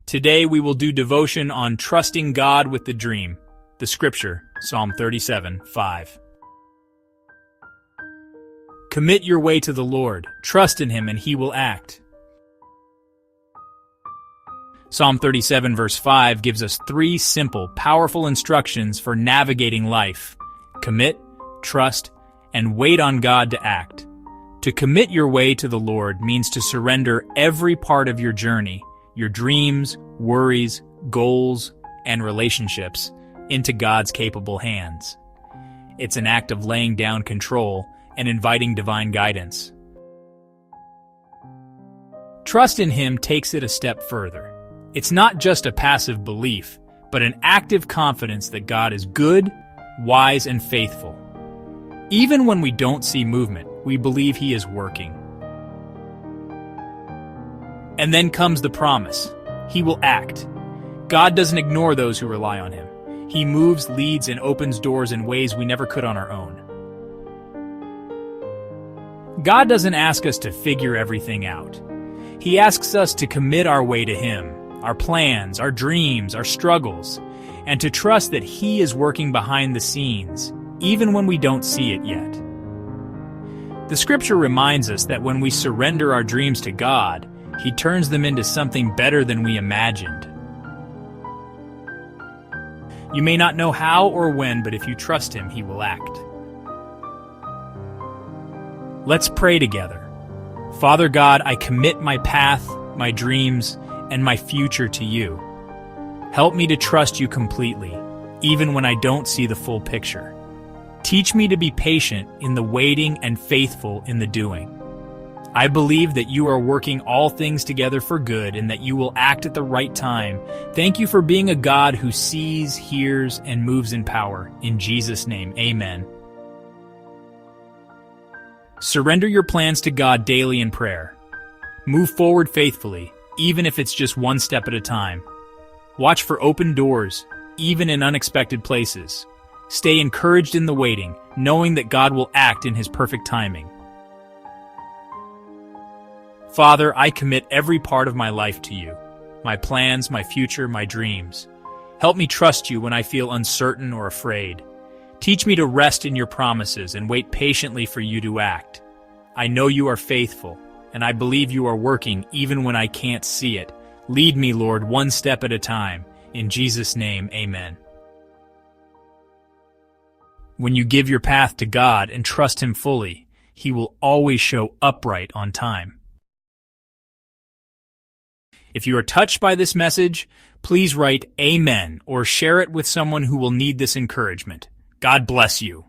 Today we will do devotion on trusting God with the dream. The scripture, Psalm 37:5. Commit your way to the Lord. Trust in Him and He will act. Psalm 37 verse 5 gives us 3 simple, powerful instructions for navigating life. Commit, trust, and wait on God to act. To commit your way to the Lord means to surrender every part of your journey, your dreams, worries, goals, and relationships, into God's capable hands. It's an act of laying down control and inviting divine guidance. Trust in Him takes it a step further. It's not just a passive belief, but an active confidence that God is good, wise, and faithful. Even when we don't see movement, we believe He is working. And then comes the promise. He will act. God doesn't ignore those who rely on Him. He moves, leads, and opens doors in ways we never could on our own. God doesn't ask us to figure everything out. He asks us to commit our way to Him, our plans, our dreams, our struggles, and to trust that He is working behind the scenes, even when we don't see it yet. The scripture reminds us that when we surrender our dreams to God, He turns them into something better than we imagined. You may not know how or when, but if you trust Him, He will act. Let's pray together. Father God, I commit my path, my dreams, and my future to You. Help me to trust You completely, even when I don't see the full picture. Teach me to be patient in the waiting and faithful in the doing. I believe that You are working all things together for good and that You will act at the right time. Thank You for being a God who sees, hears, and moves in power. In Jesus' name, amen. Surrender your plans to God daily in prayer. Move forward faithfully, even if it's just one step at a time. Watch for open doors, even in unexpected places. Stay encouraged in the waiting, knowing that God will act in His perfect timing. Father, I commit every part of my life to You, my plans, my future, my dreams. Help me trust You when I feel uncertain or afraid. Teach me to rest in Your promises and wait patiently for You to act. I know You are faithful, and I believe You are working even when I can't see it. Lead me, Lord, one step at a time. In Jesus' name, amen. When you give your path to God and trust Him fully, He will always show up right on time. If you are touched by this message, please write Amen or share it with someone who will need this encouragement. God bless you.